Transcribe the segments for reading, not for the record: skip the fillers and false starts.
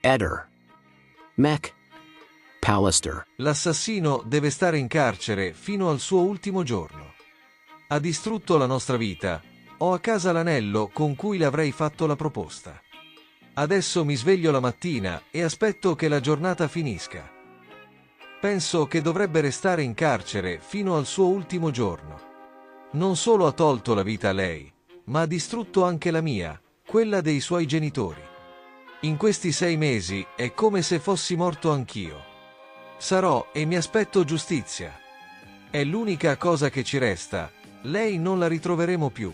Eder. Mech. Pallister. L'assassino deve stare in carcere fino al suo ultimo giorno. Ha distrutto la nostra vita. Ho a casa l'anello con cui le avrei fatto la proposta. Adesso mi sveglio la mattina e aspetto che la giornata finisca. Penso che dovrebbe restare in carcere fino al suo ultimo giorno. Non solo ha tolto la vita a lei, ma ha distrutto anche la mia, quella dei suoi genitori. In questi 6 mesi è come se fossi morto anch'io. Sarò e mi aspetto giustizia. È l'unica cosa che ci resta. Lei non la ritroveremo più.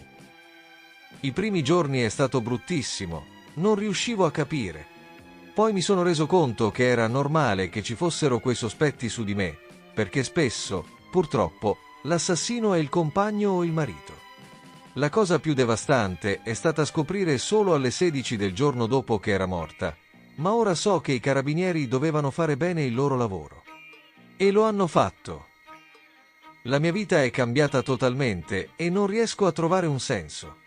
I primi giorni è stato bruttissimo. Non riuscivo a capire. Poi mi sono reso conto che era normale che ci fossero quei sospetti su di me, perché spesso, purtroppo, l'assassino è il compagno o il marito. La cosa più devastante è stata scoprire solo alle 16 del giorno dopo che era morta, ma ora so che i carabinieri dovevano fare bene il loro lavoro. E lo hanno fatto. La mia vita è cambiata totalmente e non riesco a trovare un senso.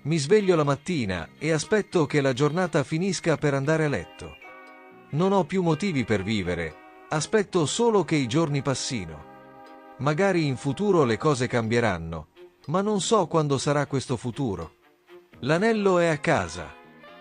Mi sveglio la mattina e aspetto che la giornata finisca per andare a letto. Non ho più motivi per vivere, aspetto solo che i giorni passino. Magari in futuro le cose cambieranno, ma non so quando sarà questo futuro. L'anello è a casa.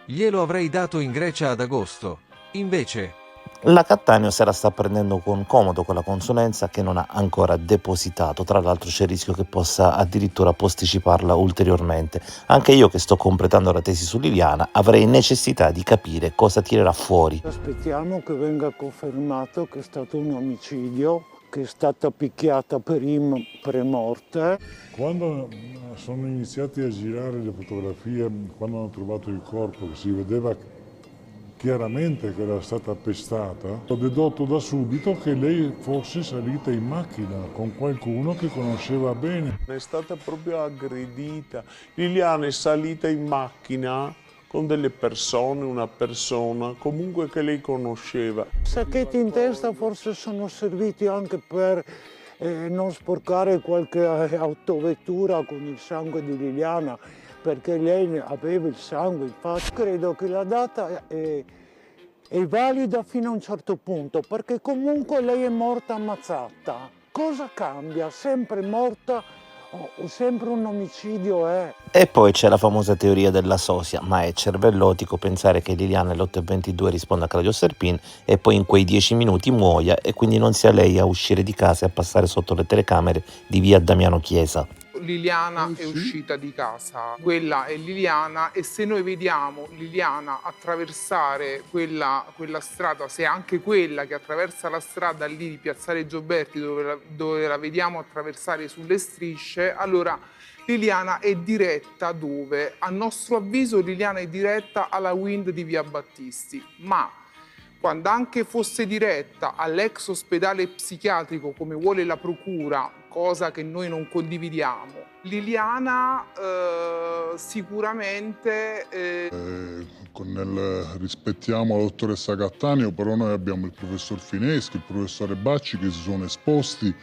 Glielo avrei dato in Grecia ad agosto. Invece... La Cattaneo se la sta prendendo con comodo con la consulenza che non ha ancora depositato, tra l'altro c'è il rischio che possa addirittura posticiparla ulteriormente. Anche io che sto completando la tesi su Liliana avrei necessità di capire cosa tirerà fuori. Aspettiamo che venga confermato che è stato un omicidio, che è stata picchiata pre-morte. Quando sono iniziati a girare le fotografie, quando hanno trovato il corpo, che si vedeva chiaramente che era stata pestata, ho dedotto da subito che lei fosse salita in macchina con qualcuno che conosceva bene. È stata proprio aggredita. Liliana è salita in macchina con delle persone, una persona comunque che lei conosceva. Sacchetti in testa forse sono serviti anche per non sporcare qualche autovettura con il sangue di Liliana, perché lei aveva il sangue in faccia. Credo che la data è valida fino a un certo punto, perché comunque lei è morta ammazzata. Cosa cambia? Sempre morta o sempre un omicidio è? E poi c'è la famosa teoria della sosia, ma è cervellotico pensare che Liliana alle 8:22 risponda a Claudio Serpin e poi in quei 10 minuti muoia e quindi non sia lei a uscire di casa e a passare sotto le telecamere di via Damiano Chiesa. Liliana è uscita di casa, quella è Liliana, e se noi vediamo Liliana attraversare quella strada, se è anche quella che attraversa la strada lì di Piazzale Gioberti dove la vediamo attraversare sulle strisce, allora Liliana è diretta dove? A nostro avviso Liliana è diretta alla Wind di via Battisti, ma quando anche fosse diretta all'ex ospedale psichiatrico come vuole la procura, cosa che noi non condividiamo, Liliana sicuramente... Rispettiamo la dottoressa Cattaneo, però noi abbiamo il professor Fineschi, il professore Bacci che si sono esposti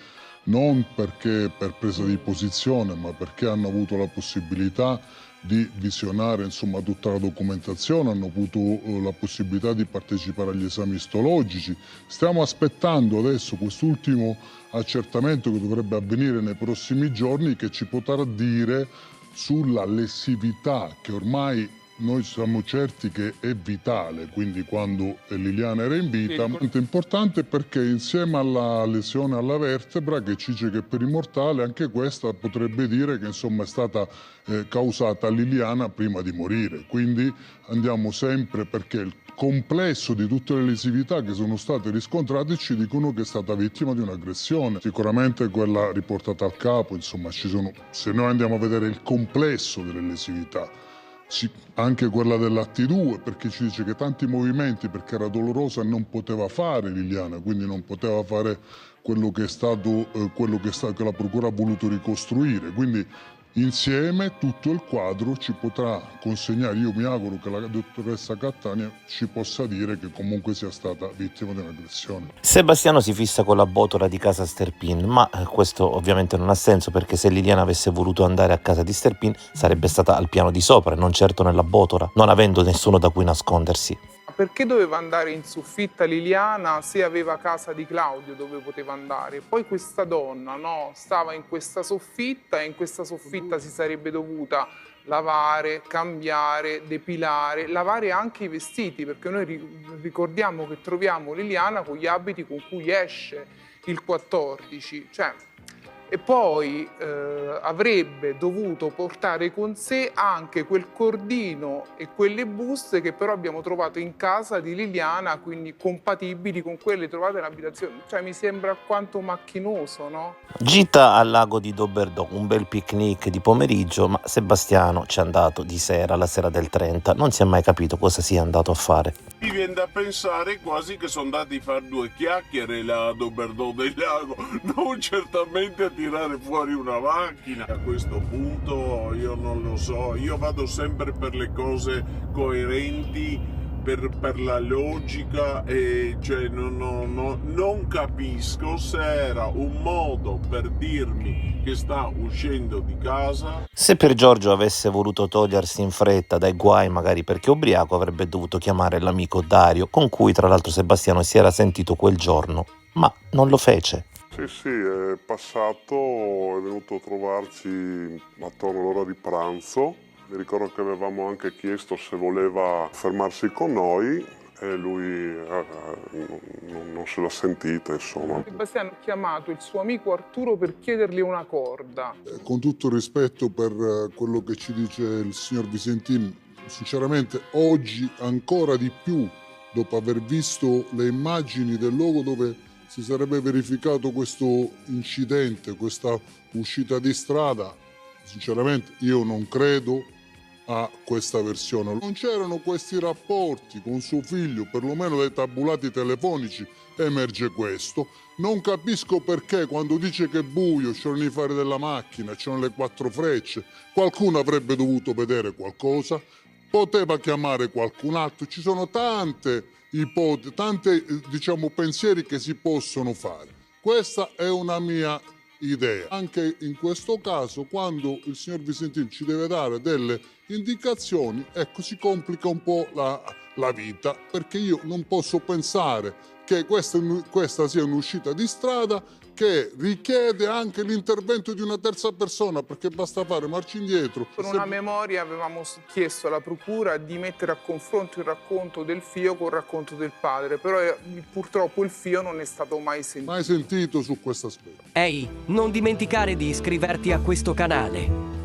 non perché per presa di posizione, ma perché hanno avuto la possibilità di visionare insomma tutta la documentazione, hanno avuto la possibilità di partecipare agli esami istologici. Stiamo aspettando adesso quest'ultimo accertamento che dovrebbe avvenire nei prossimi giorni, che ci potrà dire sulla lessività che ormai noi siamo certi che è vitale, quindi quando Liliana era in vita. È importante perché insieme alla lesione alla vertebra che ci dice che è perimortale, anche questa potrebbe dire che insomma è stata causata a Liliana prima di morire. Quindi andiamo sempre perché il complesso di tutte le lesività che sono state riscontrate ci dicono che è stata vittima di un'aggressione. Sicuramente quella riportata al capo, insomma ci sono, se noi andiamo a vedere il complesso delle lesività, anche quella dell'At2, perché ci dice che tanti movimenti, perché era dolorosa, non poteva fare Liliana, quindi non poteva fare quello che la procura ha voluto ricostruire. Quindi insieme tutto il quadro ci potrà consegnare. Io mi auguro che la dottoressa Cattaneo ci possa dire che comunque sia stata vittima di un'aggressione. Sebastiano si fissa con la botola di casa Sterpin, ma questo ovviamente non ha senso, perché se Liliana avesse voluto andare a casa di Sterpin sarebbe stata al piano di sopra e non certo nella botola, non avendo nessuno da cui nascondersi. Perché doveva andare in soffitta Liliana se aveva casa di Claudio dove poteva andare? Poi questa donna, no, stava in questa soffitta e in questa soffitta si sarebbe dovuta lavare, cambiare, depilare, lavare anche i vestiti, perché noi ricordiamo che troviamo Liliana con gli abiti con cui esce il 14, cioè, e poi avrebbe dovuto portare con sé anche quel cordino e quelle buste che però abbiamo trovato in casa di Liliana, quindi compatibili con quelle trovate in abitazione. Cioè mi sembra alquanto macchinoso, no? Gita al lago di Doberdò, un bel picnic di pomeriggio, ma Sebastiano ci è andato di sera, la sera del 30, non si è mai capito cosa sia andato a fare. Mi viene da pensare quasi che sono andati a fare 2 chiacchiere là a Doberdò del lago, non certamente a tirare fuori una macchina. A questo punto io non lo so, io vado sempre per le cose coerenti, per la logica, e cioè non capisco se era un modo per dirmi che sta uscendo di casa. Se per Giorgio avesse voluto togliersi in fretta dai guai, magari perché ubriaco, avrebbe dovuto chiamare l'amico Dario, con cui tra l'altro Sebastiano si era sentito quel giorno, ma non lo fece. Sì, è passato, è venuto a trovarci attorno all'ora di pranzo. Mi ricordo che avevamo anche chiesto se voleva fermarsi con noi e lui non se l'ha sentita, insomma. Sebastiano ha chiamato il suo amico Arturo per chiedergli una corda. Con tutto il rispetto per quello che ci dice il signor Visentin, sinceramente oggi ancora di più, dopo aver visto le immagini del luogo dove si sarebbe verificato questo incidente, questa uscita di strada, sinceramente io non credo a questa versione. Non c'erano questi rapporti con suo figlio, perlomeno dai tabulati telefonici emerge questo. Non capisco perché quando dice che è buio, c'erano i fari della macchina, c'erano le 4 frecce, qualcuno avrebbe dovuto vedere qualcosa, poteva chiamare qualcun altro, ci sono tante ipotesi, tante pensieri che si possono fare. Questa è una mia idea. Anche in questo caso, quando il signor Visentin ci deve dare delle indicazioni, ecco, si complica un po' la vita, perché io non posso pensare che questa sia un'uscita di strada che richiede anche l'intervento di una terza persona, perché basta fare marcia indietro. Con una memoria avevamo chiesto alla procura di mettere a confronto il racconto del figlio con il racconto del padre, però purtroppo il figlio non è stato mai sentito. Mai sentito su questo aspetto. Ehi, non dimenticare di iscriverti a questo canale.